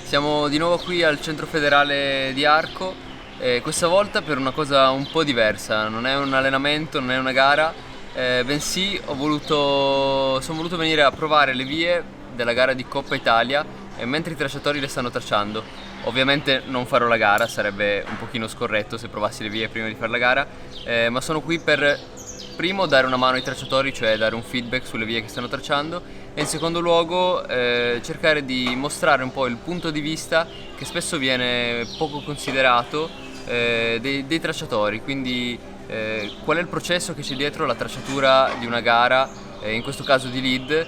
Siamo di nuovo qui al Centro Federale di Arco, questa volta per una cosa un po' diversa, non è un allenamento, non è una gara, bensì sono voluto venire a provare le vie della gara di Coppa Italia mentre i tracciatori le stanno tracciando. Ovviamente non farò la gara, sarebbe un pochino scorretto se provassi le vie prima di fare la gara, ma sono qui per primo dare una mano ai tracciatori, cioè dare un feedback sulle vie che stanno tracciando, e in secondo luogo cercare di mostrare un po' il punto di vista che spesso viene poco considerato dei tracciatori, quindi qual è il processo che c'è dietro la tracciatura di una gara, in questo caso di lead,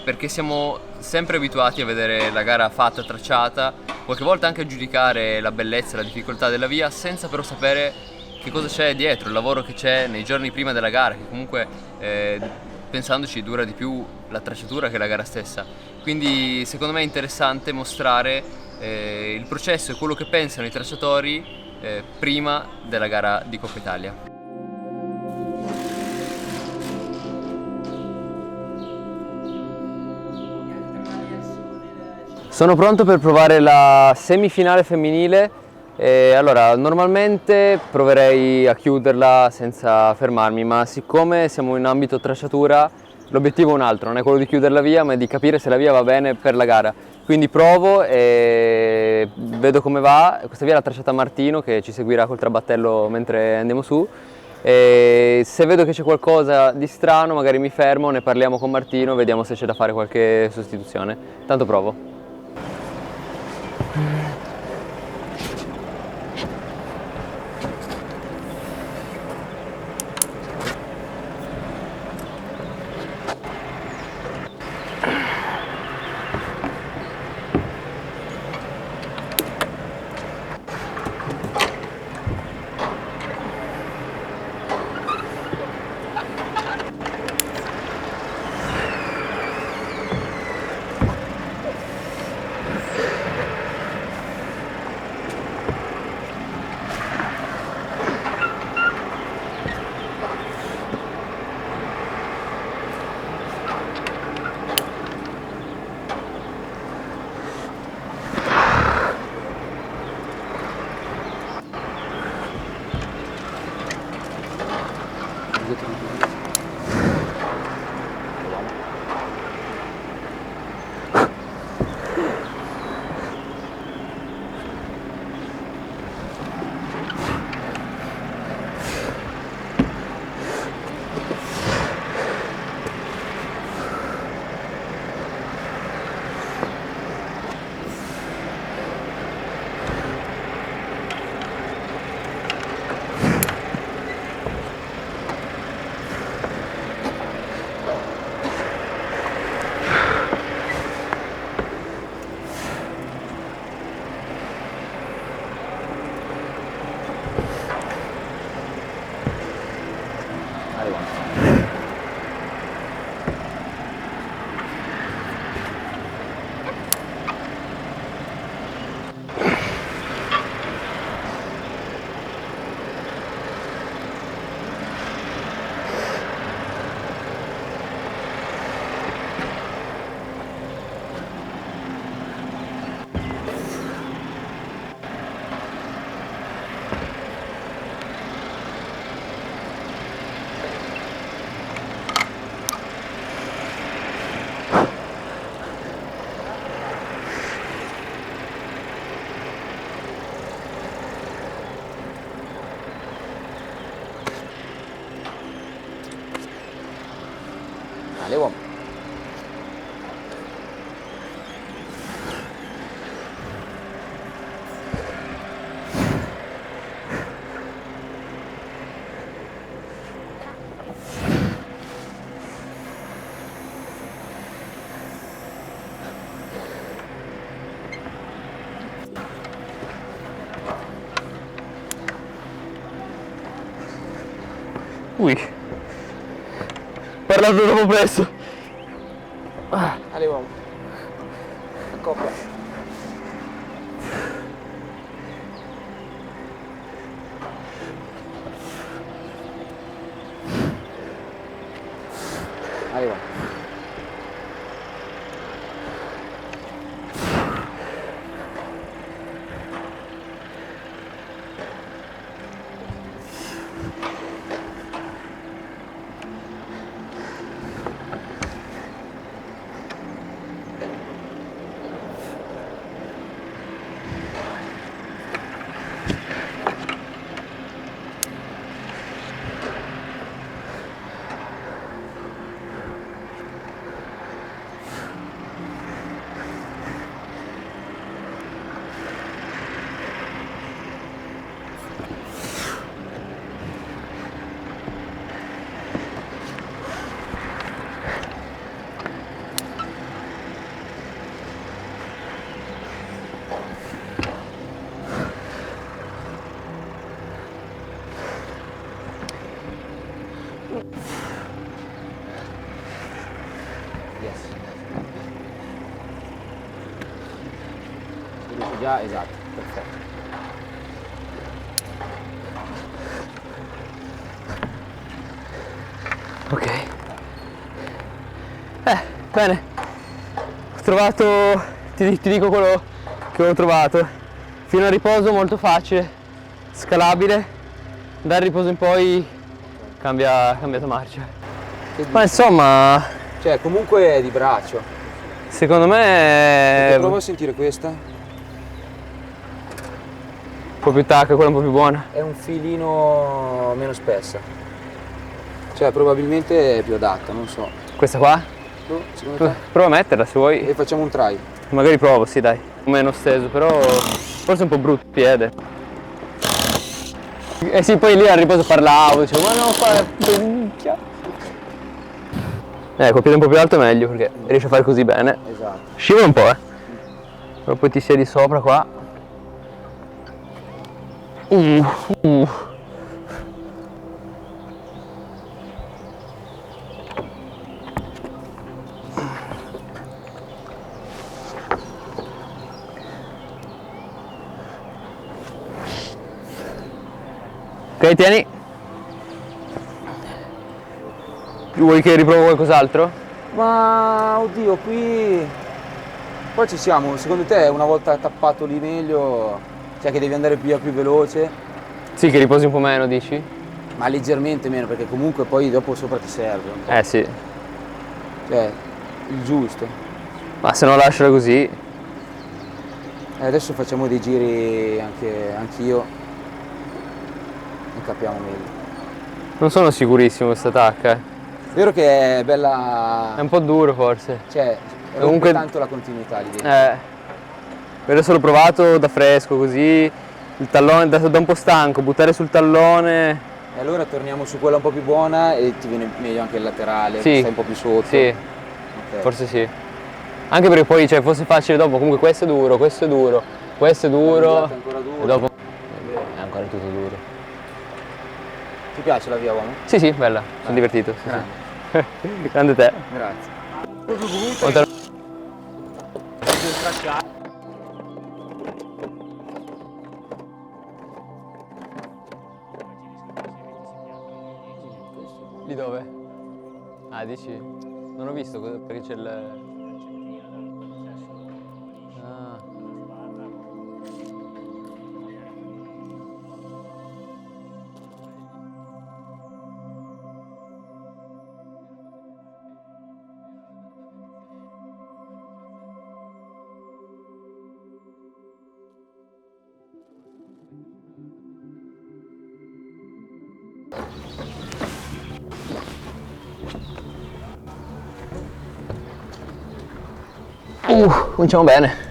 perché siamo sempre abituati a vedere la gara fatta, tracciata, qualche volta anche a giudicare la bellezza, la difficoltà della via, senza però sapere che cosa c'è dietro, il lavoro che c'è nei giorni prima della gara, che comunque pensandoci dura di più la tracciatura che la gara stessa. Quindi secondo me è interessante mostrare il processo e quello che pensano i tracciatori prima della gara di Coppa Italia. Sono pronto per provare la semifinale femminile. Allora, normalmente proverei a chiuderla senza fermarmi, ma siccome siamo in ambito tracciatura, l'obiettivo è un altro, non è quello di chiudere la via, ma è di capire se la via va bene per la gara. Quindi provo e vedo come va. Questa via l'ha tracciata Martino, che ci seguirà col trabattello mentre andiamo su. E se vedo che c'è qualcosa di strano, magari mi fermo, ne parliamo con Martino, vediamo se c'è da fare qualche sostituzione. Tanto provo. Vale, uomo. Ui, parlando troppo presto. Vale, uomo. Coppia. Vale, uomo. già, esatto, perfetto. Ok. Bene. Ho trovato, ti dico quello che ho trovato. Fino al riposo molto facile, scalabile. Dal riposo in poi cambia marcia. Ma insomma, Cioè, comunque è di braccio. secondo me Prova a sentire questa. un po' più tacca, quella un po' più buona. È un filino meno spessa. Cioè, probabilmente è più adatta, non so. Questa qua? No, secondo te? Prova a metterla se vuoi. E facciamo un try. Magari provo, sì dai. Meno steso, però forse è un po' brutto il piede. Eh sì, poi lì al riposo parlavo, dicevo, ma no, fa minchia. Col piede un po' più alto è meglio perché riesci a fare così bene. Esatto. Scivola un po', però poi ti siedi sopra qua. Ok, tieni. Vuoi che riprovo qualcos'altro? Ma oddio, qui poi ci siamo. Secondo te una volta tappato lì meglio, cioè che devi andare più veloce, Sì, che riposi un po' meno, dici? ma leggermente meno, perché comunque poi dopo sopra ti serve un po'. Sì. Cioè, il giusto. Ma se no lasciala così. Adesso facciamo dei giri anch'io e capiamo meglio. Non sono sicurissimo questa tacca. Vero che è bella. È un po' duro forse. Cioè, Comunque- rompe tanto la continuità lì dentro. L'ho solo provato da fresco così. Il tallone da un po' stanco, buttare sul tallone. E allora torniamo su quella un po' più buona e ti viene meglio anche il laterale, Sì. stai un po' più sotto. Sì, Ok. forse sì. Anche perché poi fosse facile dopo, comunque questo è duro, questo è duro, questo è duro. È ancora duro. E dopo è ancora tutto duro. Ti piace la via uomo? Sì, bella, sono divertito. Sì, Grande. sì. Grande te. Grazie. Oltre- Lì dove? Ah, dici? Non ho visto perché c'è il... Ah. Cominciamo bene.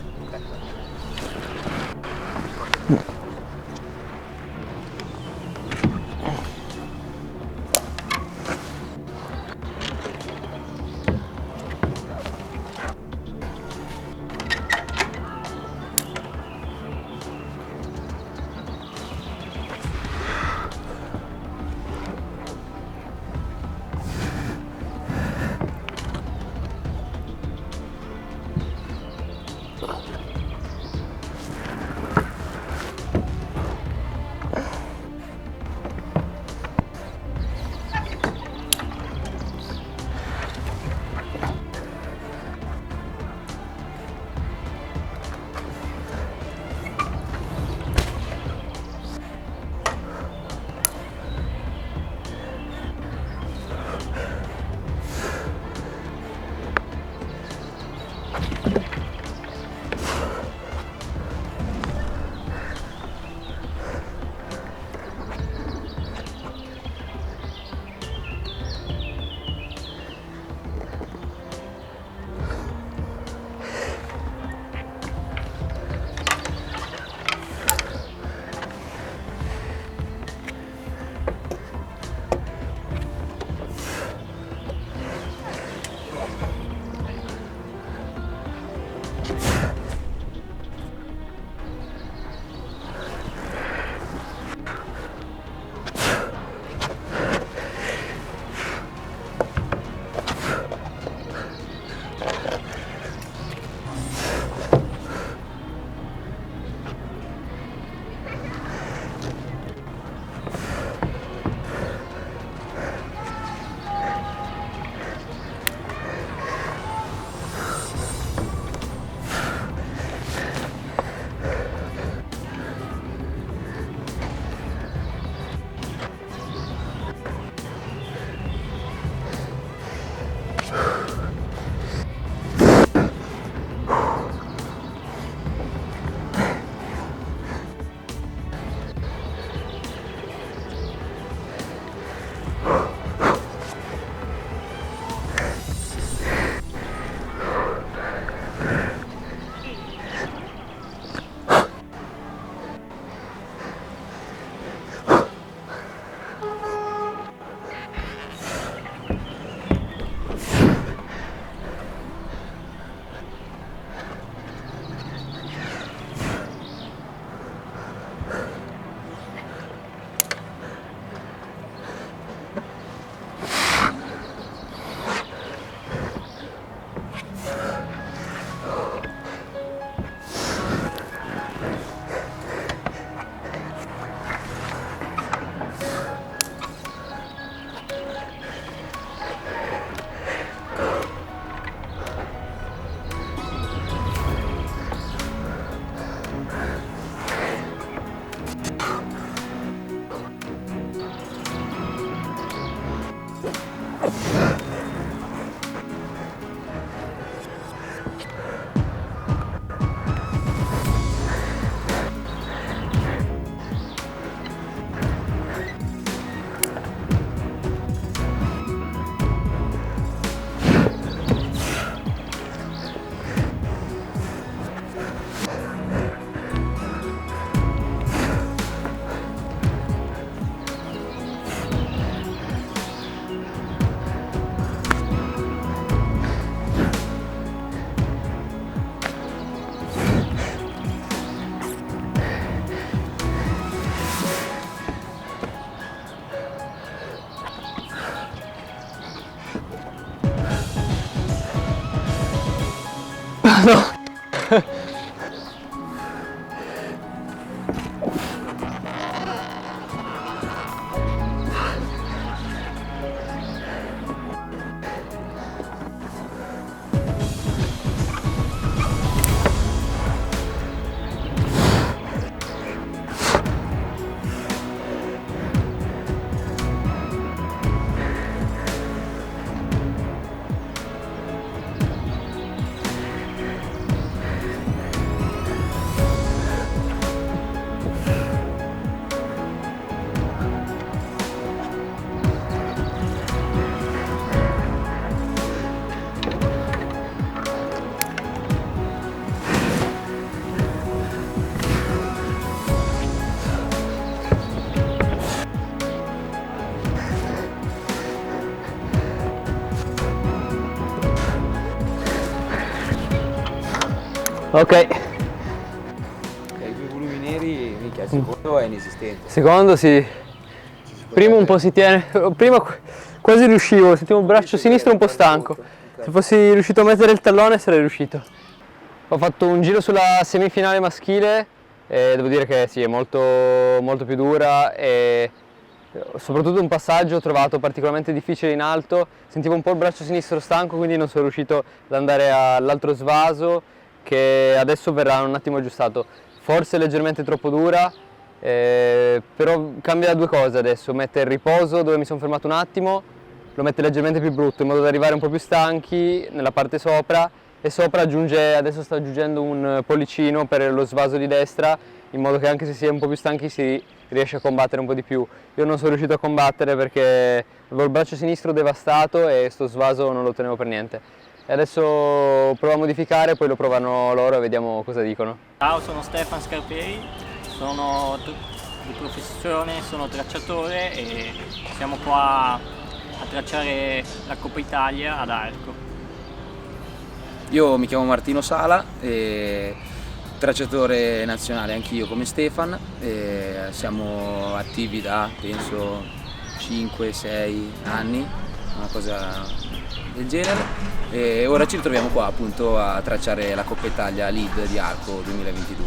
No. Ok. I due volumi neri, minchia, il secondo è inesistente. Secondo sì. Primo un po' si tiene. Prima quasi riuscivo, sentivo il braccio sinistro un po' stanco. Se fossi riuscito a mettere il tallone sarei riuscito. Ho fatto un giro sulla semifinale maschile e devo dire che sì, è molto più dura e soprattutto un passaggio ho trovato particolarmente difficile in alto. Sentivo un po' il braccio sinistro stanco, quindi non sono riuscito ad andare all'altro svaso, che adesso verrà un attimo aggiustato, forse leggermente troppo dura, però cambia due cose adesso, mette il riposo dove mi sono fermato un attimo, lo mette leggermente più brutto in modo da arrivare un po' più stanchi nella parte sopra, e sopra adesso sta aggiungendo un pollicino per lo svaso di destra, in modo che anche se si è un po' più stanchi si riesce a combattere un po' di più. Io non sono riuscito a combattere perché avevo il braccio sinistro devastato e sto svaso non lo tenevo per niente. E adesso provo a modificare, poi lo provano loro e vediamo cosa dicono. Ciao, sono Stefan Scarpei, sono di professione, sono tracciatore e siamo qua a tracciare la Coppa Italia ad Arco. Io mi chiamo Martino Sala, tracciatore nazionale anch'io come Stefan, siamo attivi da penso 5-6 anni, una cosa del genere, e ora ci ritroviamo qua appunto a tracciare la Coppa Italia Lead di Arco 2022.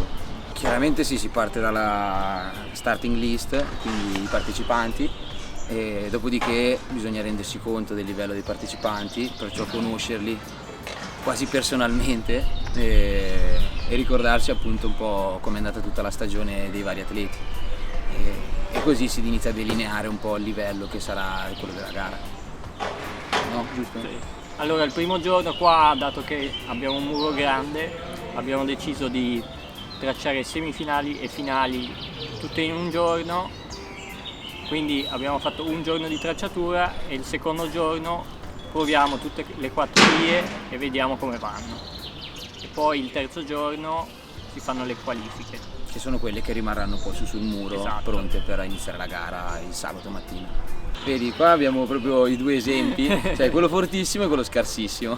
Chiaramente sì, si parte dalla starting list, quindi i partecipanti, e dopodiché bisogna rendersi conto del livello dei partecipanti, perciò conoscerli quasi personalmente e ricordarsi appunto un po' come è andata tutta la stagione dei vari atleti, e così si inizia a delineare un po' il livello che sarà quello della gara. No, giusto? Sì. Allora, il primo giorno qua, dato che abbiamo un muro grande, abbiamo deciso di tracciare semifinali e finali tutte in un giorno, quindi abbiamo fatto un giorno di tracciatura e il secondo giorno proviamo tutte le 4 vie e vediamo come vanno. E poi il terzo giorno si fanno le qualifiche. Che sono quelle che rimarranno poi sul muro, Esatto, pronte per iniziare la gara il sabato mattina. Vedi, qua abbiamo proprio i due esempi, cioè quello fortissimo e quello scarsissimo.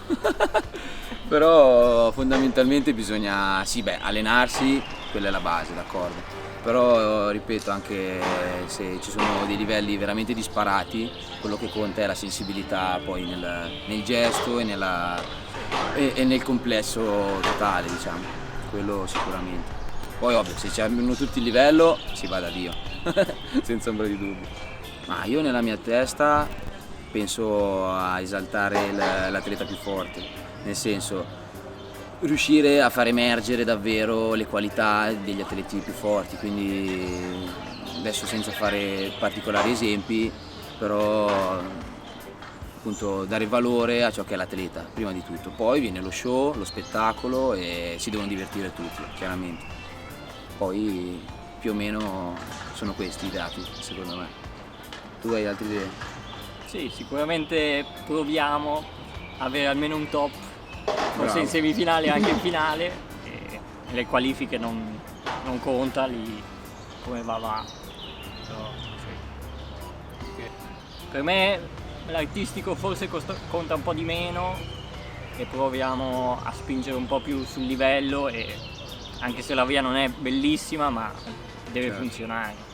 Però fondamentalmente bisogna, sì, allenarsi, quella è la base, d'accordo. Però ripeto, anche se ci sono dei livelli veramente disparati, quello che conta è la sensibilità poi nel gesto e nel complesso totale, diciamo, quello sicuramente. Poi ovvio, se ci hanno tutti il livello si va da Dio, senza ombra di dubbio. Ma io nella mia testa penso a esaltare l'atleta più forte, nel senso riuscire a far emergere davvero le qualità degli atleti più forti, quindi adesso senza fare particolari esempi, però appunto dare valore a ciò che è l'atleta prima di tutto, poi viene lo show, lo spettacolo e si devono divertire tutti, chiaramente. Poi più o meno sono questi i dati, secondo me. Tu hai altre idee? Sì, sicuramente proviamo a avere almeno un top, forse Bravo. in semifinale e anche in finale, e le qualifiche non conta lì come va. Però, sì. Per me l'artistico forse conta un po' di meno e proviamo a spingere un po' più sul livello, e anche se la via non è bellissima, ma deve funzionare.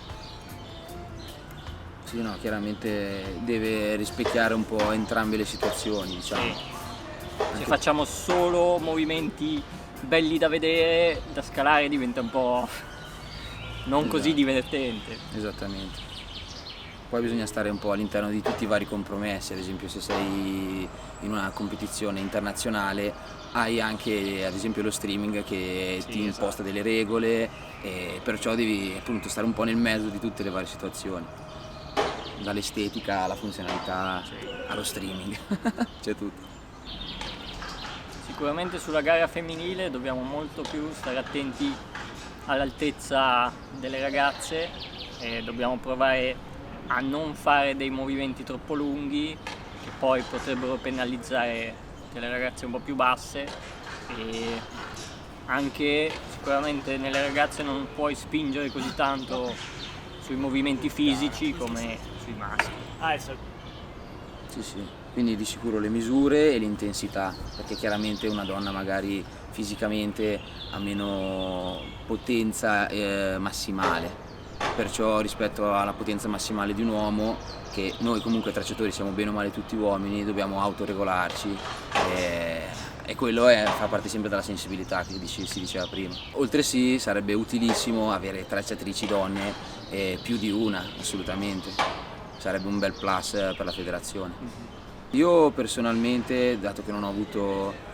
Sì, no, chiaramente deve rispecchiare un po' entrambe le situazioni, diciamo. Sì. Se facciamo solo movimenti belli da vedere, da scalare diventa un po' non così divertente. Esattamente. Poi bisogna stare un po' all'interno di tutti i vari compromessi, ad esempio se sei in una competizione internazionale hai anche ad esempio lo streaming che ti imposta delle regole e perciò devi appunto stare un po' nel mezzo di tutte le varie situazioni, dall'estetica alla funzionalità allo streaming, c'è tutto. Sicuramente sulla gara femminile dobbiamo molto più stare attenti all'altezza delle ragazze e dobbiamo provare a non fare dei movimenti troppo lunghi che poi potrebbero penalizzare delle ragazze un po' più basse, e anche sicuramente nelle ragazze non puoi spingere così tanto sui movimenti fisici come sui maschi. Sì, quindi di sicuro le misure e l'intensità, perché chiaramente una donna magari fisicamente ha meno potenza massimale, perciò rispetto alla potenza massimale di un uomo, che noi comunque tracciatori siamo bene o male tutti uomini, dobbiamo autoregolarci e quello fa parte sempre della sensibilità che si diceva prima. Oltre sì, sarebbe utilissimo avere tracciatrici donne, più di una assolutamente, sarebbe un bel plus per la federazione. Io personalmente, dato che non ho avuto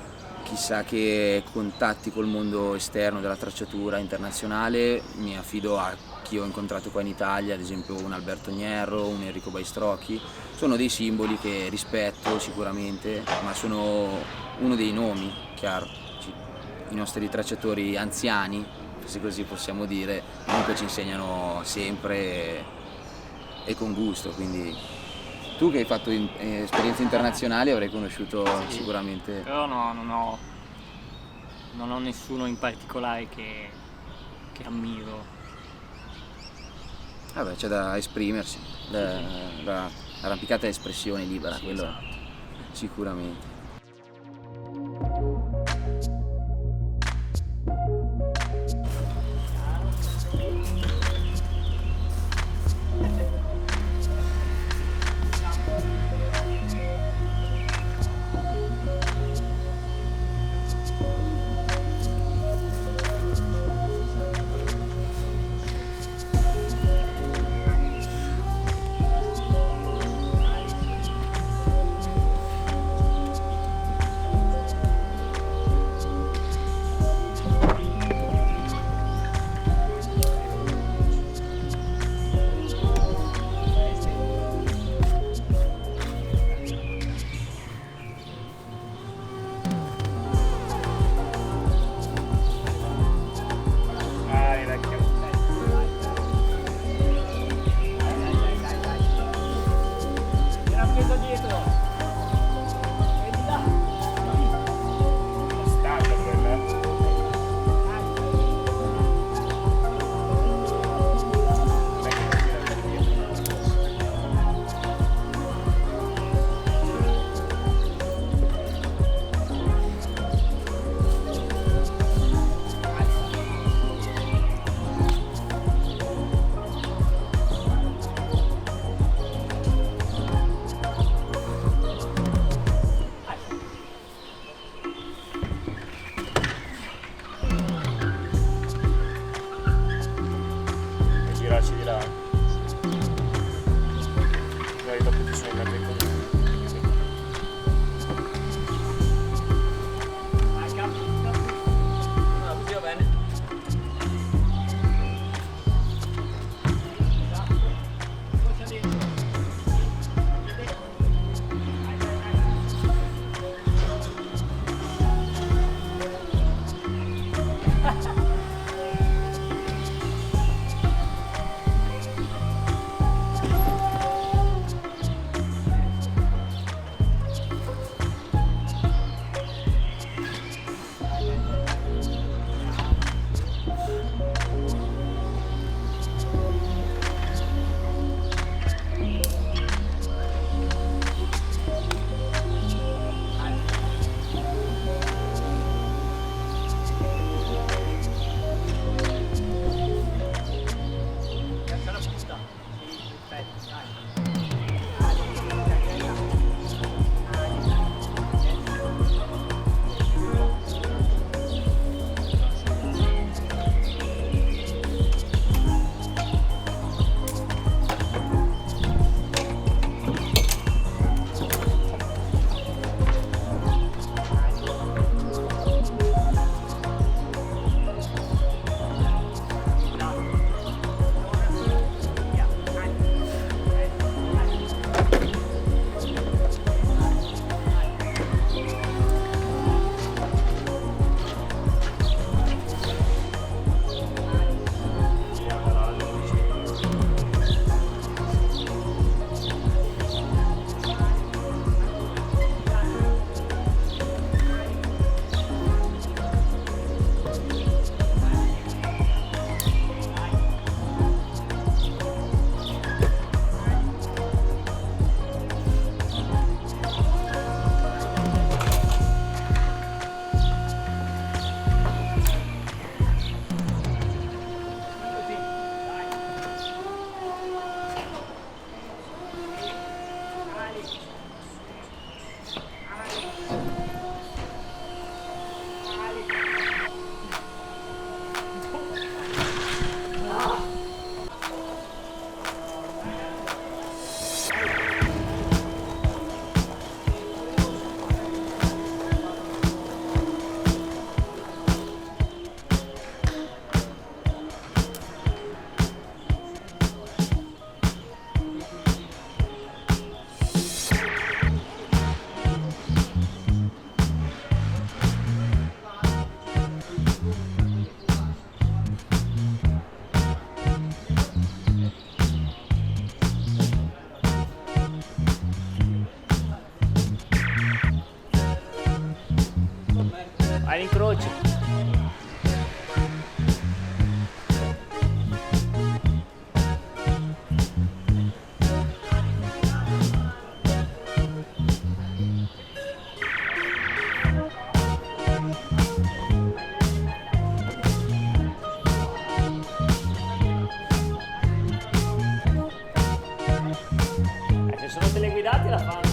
chissà che contatti col mondo esterno della tracciatura internazionale, mi affido a chi ho incontrato qua in Italia, ad esempio un Alberto Gnerro, un Enrico Baistrocchi. Sono dei simboli che rispetto sicuramente, ma sono uno dei nomi, chiaro. I nostri tracciatori anziani, se così possiamo dire, comunque ci insegnano sempre e con gusto, quindi tu che hai fatto esperienze internazionali avrai conosciuto sicuramente. Però no, non ho nessuno in particolare che ammiro. Vabbè, c'è da esprimersi, l'arrampicata è espressione libera, quello Esatto. sicuramente. All'incrocio. Se sono teleguidati la fanno.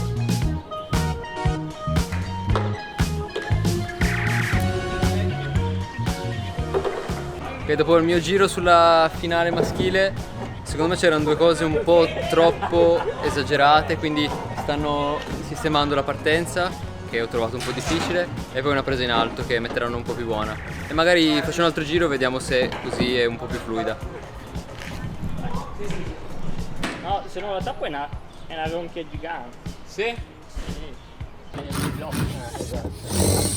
Ok, dopo il mio giro sulla finale maschile, secondo me c'erano due cose un po' troppo esagerate, quindi stanno sistemando la partenza, che ho trovato un po' difficile, e poi una presa in alto che metteranno un po' più buona. E magari faccio un altro giro, vediamo se così è un po' più fluida. No, se non la tappo è una ronchia gigante. Sì? Esatto.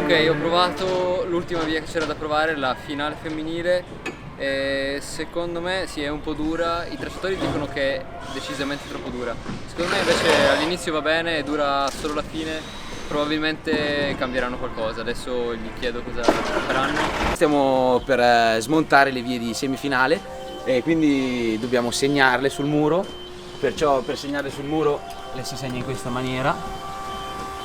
Ok, ho provato l'ultima via che c'era da provare, la finale femminile, e secondo me sì, è un po' dura, i tracciatori dicono che è decisamente troppo dura, secondo me invece all'inizio va bene, dura solo la fine, probabilmente cambieranno qualcosa, adesso gli chiedo cosa faranno. Stiamo per smontare le vie di semifinale e quindi dobbiamo segnarle sul muro, perciò per segnarle sul muro le si segna in questa maniera,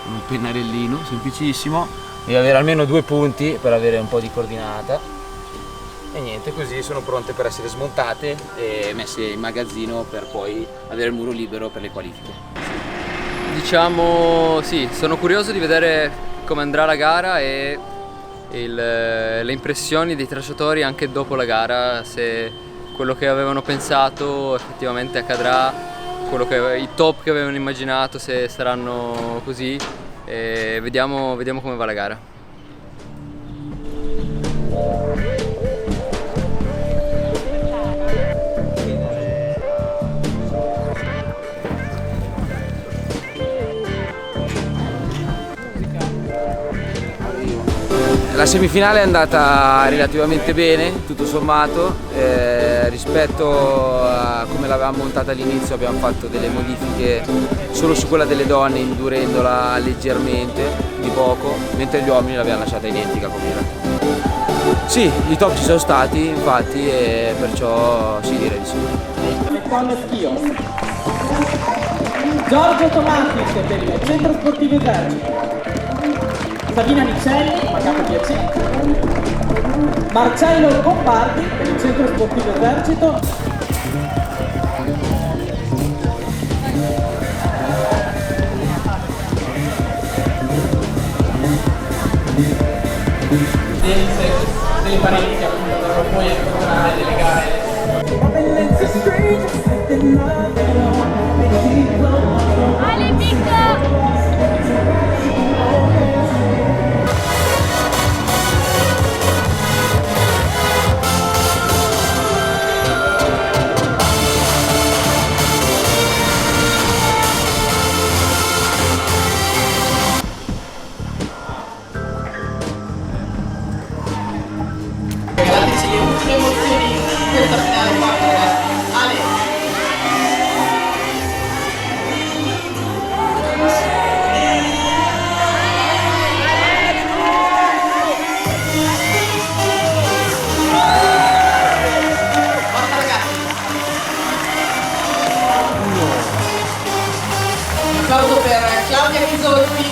un pennarellino semplicissimo, e avere almeno 2 punti per avere un po' di coordinata. E niente, così sono pronte per essere smontate e messe in magazzino per poi avere il muro libero per le qualifiche. Diciamo sì, sono curioso di vedere come andrà la gara e le impressioni dei tracciatori anche dopo la gara, se quello che avevano pensato effettivamente accadrà, i top che avevano immaginato se saranno così, e vediamo come va la gara. La semifinale è andata relativamente bene, tutto sommato, rispetto a come l'avevamo montata all'inizio abbiamo fatto delle modifiche solo su quella delle donne, indurendola leggermente, di poco, mentre gli uomini l'abbiamo lasciata identica come era. Sì, i top ci sono stati infatti e perciò sì, direi di sì. Con Schio. Giorgio Tomatis per il Centro Sportivo Esercito. Sabina Micelli, Macapo Piacente, Marcello Compardi per il Centro Sportivo Esercito, delle parenti che appunto dovranno poi incontrare delle gare. Ale picco! Regalateci le ultime emozioni di questa finale qua, ragazzi. Ale! Forza ragazzi! Un applauso per Claudia Chisolfi,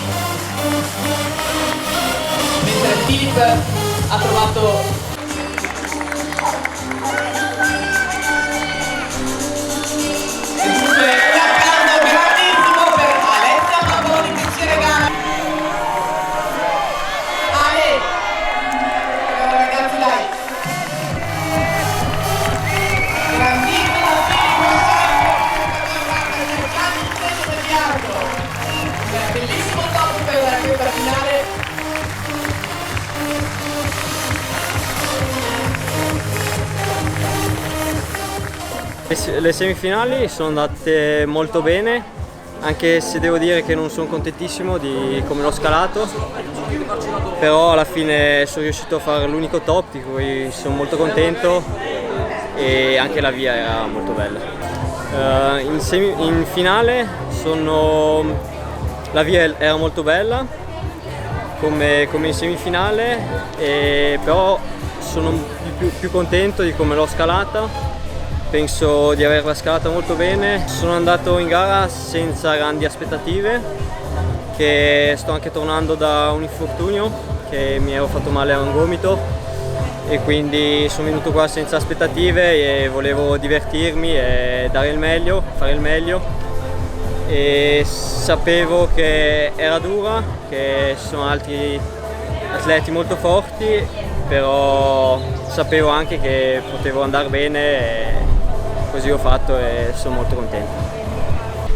mentre Filippo ha trovato bellissimo top per questa finale. Le semifinali sono andate molto bene, anche se devo dire che non sono contentissimo di come l'ho scalato, però alla fine sono riuscito a fare l'unico top di cui sono molto contento e anche la via era molto bella. In finale la via era molto bella come in semifinale, però sono più contento di come l'ho scalata. Penso di averla scalata molto bene. Sono andato in gara senza grandi aspettative, che sto anche tornando da un infortunio, che mi ero fatto male a un gomito e quindi sono venuto qua senza aspettative e volevo divertirmi e dare il meglio, fare il meglio. E sapevo che era dura, che ci sono altri atleti molto forti, però sapevo anche che potevo andare bene e così ho fatto e sono molto contento.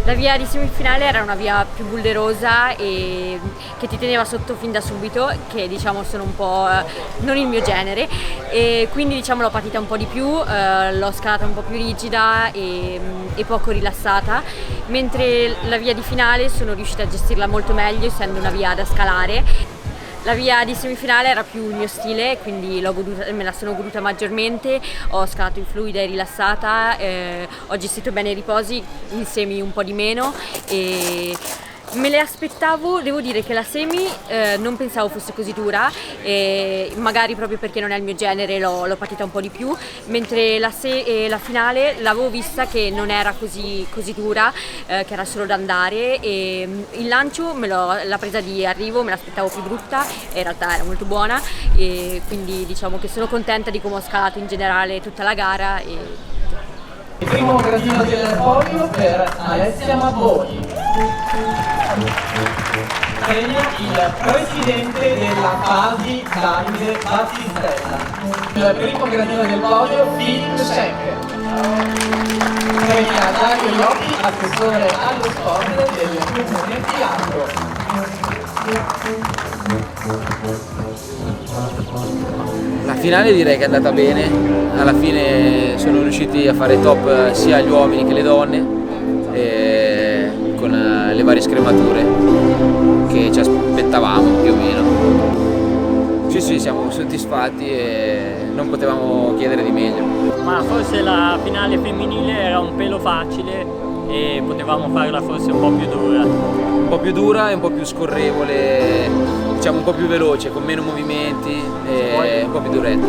La via di semifinale era una via più bullerosa e che ti teneva sotto fin da subito, che diciamo sono un po' non il mio genere, e quindi diciamo l'ho patita un po' di più, l'ho scalata un po' più rigida e poco rilassata, mentre la via di finale sono riuscita a gestirla molto meglio, essendo una via da scalare. La via di semifinale era più il mio stile, quindi me la sono goduta maggiormente, ho scalato in fluida e rilassata, ho gestito bene i riposi, in semi un po' di meno e me le aspettavo. Devo dire che la semi non pensavo fosse così dura, magari proprio perché non è il mio genere l'ho patita un po' di più, mentre la finale l'avevo vista che non era così dura, che era solo da andare, e il lancio la presa di arrivo me l'aspettavo più brutta e in realtà era molto buona, e quindi diciamo che sono contenta di come ho scalato in generale tutta la gara. Il primo gradino del podio per Alessia Mabboni. Premia il presidente della FASI, Davide Battistella. Il primo gradino del podio, Philip Schenker. Premia Dario Iocchi, assessore allo sport del Comune di Arco. La finale direi che è andata bene, alla fine sono riusciti a fare top sia gli uomini che le donne, con le varie scremature che ci aspettavamo più o meno. Sì, siamo soddisfatti e non potevamo chiedere di meglio. Ma forse la finale femminile era un pelo facile e potevamo farla forse un po' più dura. Un po' più dura e un po' più scorrevole, diciamo un po' più veloce, con meno movimenti e un po' più duretta.